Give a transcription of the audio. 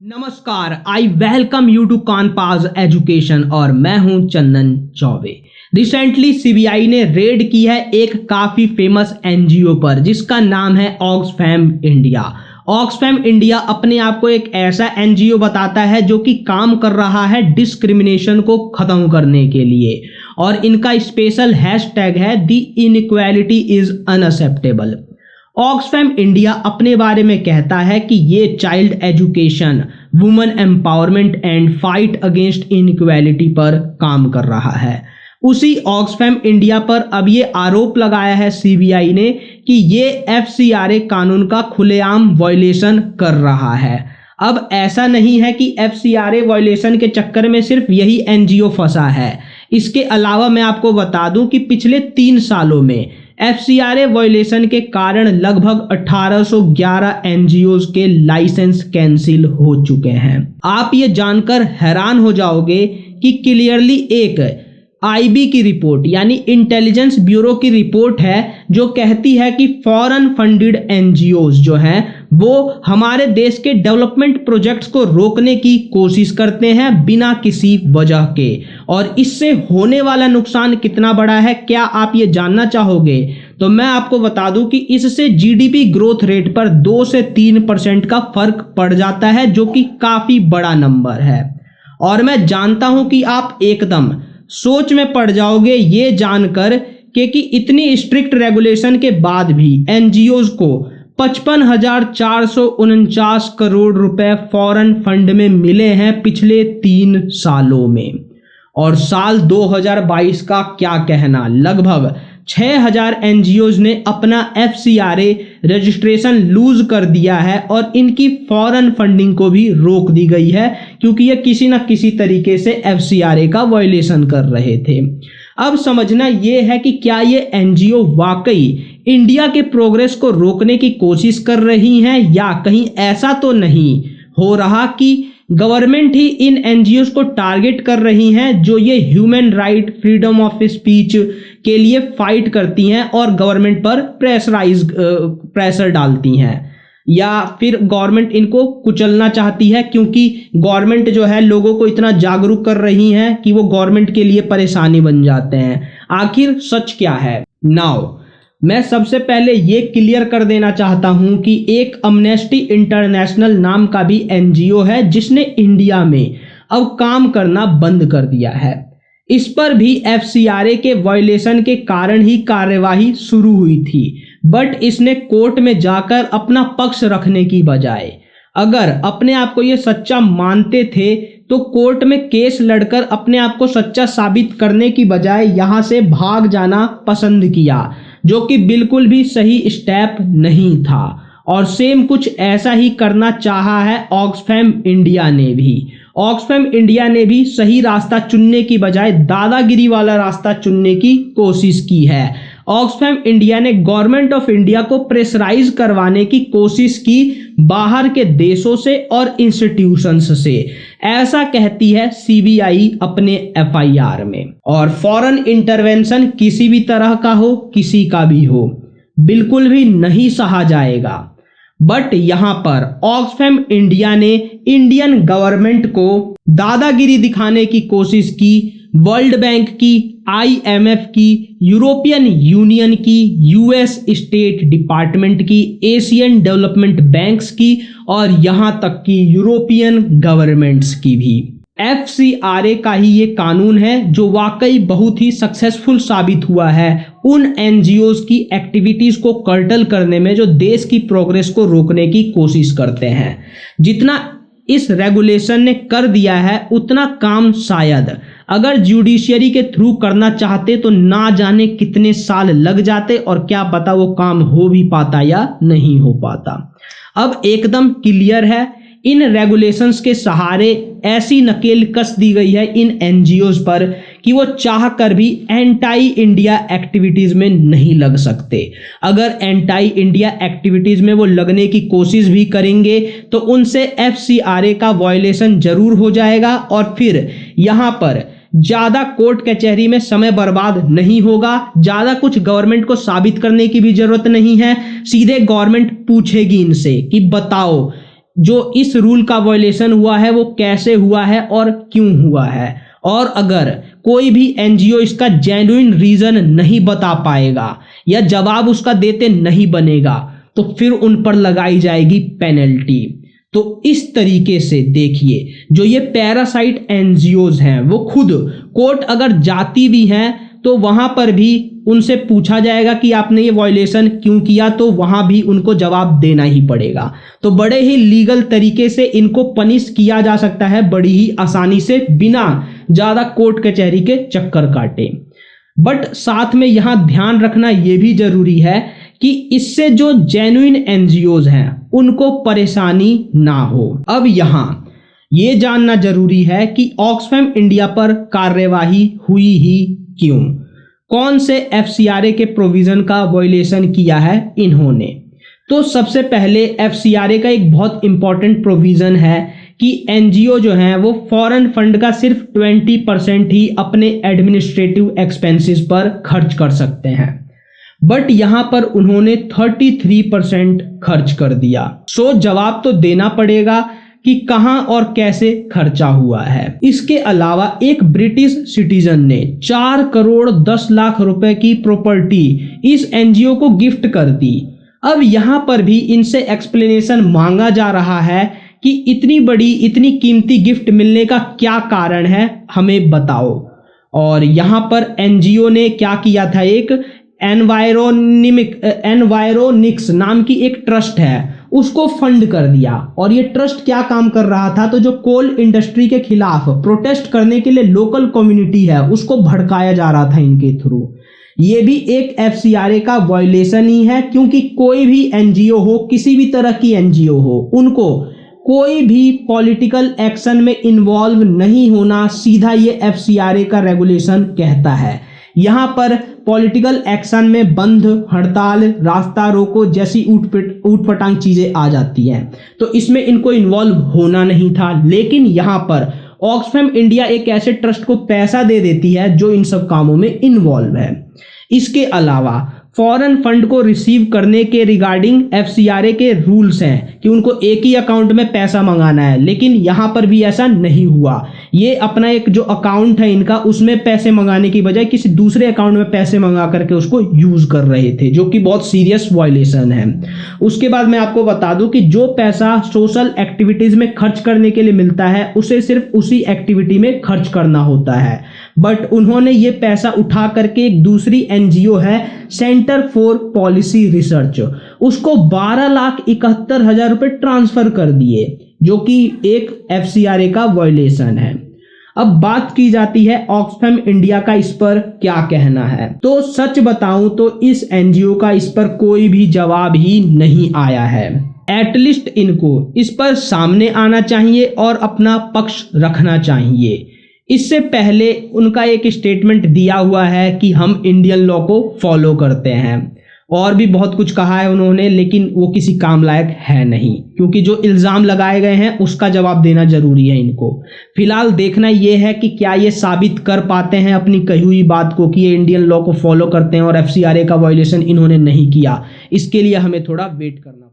नमस्कार, I welcome you to कानपाज education और मैं हूं चंदन चौबे। रिसेंटली सीबीआई ने रेड की है एक काफी फेमस एनजीओ पर जिसका नाम है ऑक्सफैम इंडिया। ऑक्सफैम इंडिया अपने आप को एक ऐसा एनजीओ बताता है जो कि काम कर रहा है डिस्क्रिमिनेशन को खत्म करने के लिए और इनका स्पेशल हैशटैग है the inequality is unacceptable. Oxfam India अपने बारे में कहता है कि ये child education, women empowerment and fight against inequality पर काम कर रहा है। उसी ऑक्सफैम इंडिया पर अब ये आरोप लगाया है सीबीआई ने कि ये एफसीआरए कानून का खुलेआम वायलेशन कर रहा है। अब ऐसा नहीं है कि एफसीआरए वायलेशन के चक्कर में सिर्फ यही एनजीओ फंसा है। इसके अलावा मैं आपको बता दूं कि पिछले 3 सालों में एफसीआरए वायलेशन के कारण लगभग 1811 एनजीओज के लाइसेंस कैंसिल हो चुके हैं। आप ये जानकर हैरान हो जाओगे कि क्लियरली एक आईबी की रिपोर्ट यानी इंटेलिजेंस ब्यूरो की रिपोर्ट है जो कहती है कि फॉरेन फंडेड एनजीओज जो हैं वो हमारे देश के डेवलपमेंट प्रोजेक्ट्स को रोकने की कोशिश करते हैं बिना किसी वजह के। और इससे होने वाला नुकसान कितना बड़ा है क्या आप ये जानना चाहोगे? तो मैं आपको बता दूं कि इससे जीडीपी ग्रोथ रेट पर 2 से 3% का फर्क पड़ जाता है जो कि काफी बड़ा नंबर है। और मैं जानता हूं कि आप एकदम सोच में पड़ जाओगे ये जानकर कि इतनी स्ट्रिक्ट रेगुलेशन के बाद भी एनजीओज को 55,449 करोड़ रुपए फॉरेन फंड में मिले हैं पिछले 3 सालों में। और साल 2022 का क्या कहना, लगभग 6,000 एनजीओज ने अपना एफसीआरए रजिस्ट्रेशन लूज कर दिया है और इनकी फॉरेन फंडिंग को भी रोक दी गई है क्योंकि ये किसी न किसी तरीके से एफसीआरए का वायलेशन कर रहे थे। अब समझना ये है कि क्या ये एनजीओ वाकई इंडिया के प्रोग्रेस को रोकने की कोशिश कर रही हैं या कहीं ऐसा तो नहीं हो रहा कि गवर्नमेंट ही इन एनजीओज को टारगेट कर रही हैं जो ये human right, freedom of speech के लिए फाइट करती हैं और गवर्नमेंट पर प्रेशर डालती हैं, या फिर गवर्नमेंट इनको कुचलना चाहती है क्योंकि गवर्नमेंट जो है लोगों को इतना जागरूक कर रही है कि वो गवर्नमेंट के लिए परेशानी बन जाते हैं। आखिर सच क्या है? नाउ मैं सबसे पहले ये क्लियर कर देना चाहता हूं कि एक अमनेस्टी इंटरनेशनल नाम का भी एनजीओ है जिसने इंडिया में अब काम करना बंद कर दिया है। इस पर भी एफसीआरए के वायलेशन के कारण ही कार्यवाही शुरू हुई थी, बट इसने कोर्ट में जाकर अपना पक्ष रखने की बजाय अगर अपने आप को ये सच्चा मानते थे तो कोर्ट में केस लड़कर अपने आप को सच्चा साबित करने की बजाय यहां से भाग जाना पसंद किया, जो कि बिल्कुल भी सही स्टेप नहीं था। और सेम कुछ ऐसा ही करना चाहा है ऑक्सफैम इंडिया ने भी। ऑक्सफैम इंडिया ने भी सही रास्ता चुनने की बजाय दादागिरी वाला रास्ता चुनने की कोशिश की है। ऑक्सफैम इंडिया ने गवर्नमेंट ऑफ इंडिया को प्रेशराइज करवाने की कोशिश की बाहर के देशों से और इंस्टीट्यूशंस से, ऐसा कहती है सीबीआई अपने एफआईआर में। और फॉरेन इंटरवेंशन किसी भी तरह का हो, किसी का भी हो, बिल्कुल भी नहीं सहा जाएगा। बट यहां पर ऑक्सफैम इंडिया ने इंडियन गवर्नमेंट को दादागिरी दिखाने की कोशिश की, वर्ल्ड बैंक की, आईएमएफ की, यूरोपियन यूनियन की, यूएस स्टेट डिपार्टमेंट की, एशियन डेवलपमेंट बैंक्स की और यहां तक कि यूरोपियन गवर्नमेंट्स की भी। एफसीआरए का ही ये कानून है जो वाकई बहुत ही सक्सेसफुल साबित हुआ है उन एनजीओज की एक्टिविटीज को कर्टल करने में जो देश की प्रोग्रेस को रोकने की कोशिश करते हैं। जितना इस रेगुलेशन ने कर दिया है उतना काम शायद अगर जुडिशियरी के थ्रू करना चाहते तो ना जाने कितने साल लग जाते और क्या पता वो काम हो भी पाता या नहीं हो पाता। अब एकदम क्लियर है इन रेगुलेशंस के सहारे ऐसी नकेल कस दी गई है इन एनजीओज पर कि वो चाह कर भी एंटाई इंडिया एक्टिविटीज में नहीं लग सकते। अगर एंटाई इंडिया एक्टिविटीज में वो लगने की कोशिश भी करेंगे तो उनसे एफसीआरए का वायलेशन जरूर हो जाएगा और फिर यहाँ पर ज्यादा कोर्ट कचहरी में समय बर्बाद नहीं होगा, ज्यादा कुछ गवर्नमेंट को साबित करने की भी जरूरत नहीं है। सीधे गवर्नमेंट पूछेगी इनसे कि बताओ जो इस रूल का वायलेशन हुआ है वो कैसे हुआ है और क्यों हुआ है, और अगर कोई भी एनजीओ इसका जेन्युइन रीजन नहीं बता पाएगा या जवाब उसका देते नहीं बनेगा तो फिर उन पर लगाई जाएगी पेनल्टी। तो इस तरीके से देखिए, जो ये पैरासाइट एनजीओज हैं वो खुद कोर्ट अगर जाती भी हैं तो वहां पर भी उनसे पूछा जाएगा कि आपने ये वायलेशन क्यों किया, तो वहां भी उनको जवाब देना ही पड़ेगा। तो बड़े ही लीगल तरीके से इनको पनिश किया जा सकता है, बड़ी ही आसानी से, बिना ज्यादा कोर्ट कचहरी के चक्कर काटे। बट साथ में यहां ध्यान रखना यह भी जरूरी है कि इससे जो जेन्युइन एनजीओज हैं उनको परेशानी ना हो। अब यहां यह जानना जरूरी है कि ऑक्सफैम इंडिया पर कार्यवाही हुई ही क्यों, कौन से एफसीआरए के प्रोविजन का वायलेशन किया है इन्होंने। तो सबसे पहले एफसीआरए का एक बहुत इंपॉर्टेंट प्रोविजन है कि एनजीओ जो हैं वो फॉरेन फंड का सिर्फ 20% ही अपने एडमिनिस्ट्रेटिव एक्सपेंसेस पर खर्च कर सकते हैं, बट यहां पर उन्होंने 33% खर्च कर दिया। सो जवाब तो देना पड़ेगा कि कहां और कैसे खर्चा हुआ है। इसके अलावा एक ब्रिटिश सिटीजन ने 4 करोड़ 10 लाख रुपए की प्रॉपर्टी इस एनजीओ को गिफ्ट कर दी। अब यहां पर भी इनसे एक्सप्लेनेशन मांगा जा रहा है कि इतनी बड़ी इतनी कीमती गिफ्ट मिलने का क्या कारण है, हमें बताओ। और यहां पर एनजीओ ने क्या किया था, एक एनवायरोनिक्स नाम की एक ट्रस्ट है उसको फंड कर दिया। और ये ट्रस्ट क्या काम कर रहा था, तो जो कोल इंडस्ट्री के खिलाफ प्रोटेस्ट करने के लिए लोकल कम्युनिटी है उसको भड़काया जा रहा था इनके थ्रू। ये भी एक एफसीआरए का वायलेशन ही है, क्योंकि कोई भी एनजीओ हो, किसी भी तरह की एनजीओ हो, उनको कोई भी पॉलिटिकल एक्शन में इन्वॉल्व नहीं होना, सीधा ये एफसीआरए का रेगुलेशन कहता है। यहां पर पॉलिटिकल एक्शन में बंद, हड़ताल, रास्ता रोको जैसी ऊटपटांग चीजें आ जाती हैं, तो इसमें इनको इन्वॉल्व होना नहीं था। लेकिन यहां पर ऑक्सफैम इंडिया एक ऐसे ट्रस्ट को पैसा दे देती है जो इन सब कामों में इन्वॉल्व है। इसके अलावा फॉरेन फंड को रिसीव करने के रिगार्डिंग एफसीआरए के रूल्स हैं कि उनको एक ही अकाउंट में पैसा मंगाना है, लेकिन यहां पर भी ऐसा नहीं हुआ। ये अपना एक जो अकाउंट है इनका, उसमें पैसे मंगाने की बजाय किसी दूसरे अकाउंट में पैसे मंगा करके उसको यूज कर रहे थे, जो कि बहुत सीरियस वायलेशन है। उसके बाद मैं आपको बता दूं कि जो पैसा सोशल एक्टिविटीज में खर्च करने के लिए मिलता है उसे सिर्फ उसी एक्टिविटी में खर्च करना होता है, बट उन्होंने ये पैसा उठा करके एक दूसरी एनजीओ है सेंटर फॉर पॉलिसी रिसर्च, उसको 12,71,000 रुपए ट्रांसफर कर दिए, जो कि एक एफसीआरए का वायलेशन है। अब बात की जाती है ऑक्सफैम इंडिया का इस पर क्या कहना है। तो सच बताऊं तो इस एनजीओ का इस पर कोई भी जवाब ही नहीं आया है। एटलीस्ट इनको इस पर सामने आना चाहिए और अपना पक्ष रखना चाहिए। इससे पहले उनका एक स्टेटमेंट दिया हुआ है कि हम इंडियन लॉ को फॉलो करते हैं, और भी बहुत कुछ कहा है उन्होंने, लेकिन वो किसी काम लायक है नहीं, क्योंकि जो इल्ज़ाम लगाए गए हैं उसका जवाब देना जरूरी है इनको। फिलहाल देखना ये है कि क्या ये साबित कर पाते हैं अपनी कही हुई बात को कि ये इंडियन लॉ को फॉलो करते हैं और एफसीआरए का वायलेशन इन्होंने नहीं किया। इसके लिए हमें थोड़ा वेट करना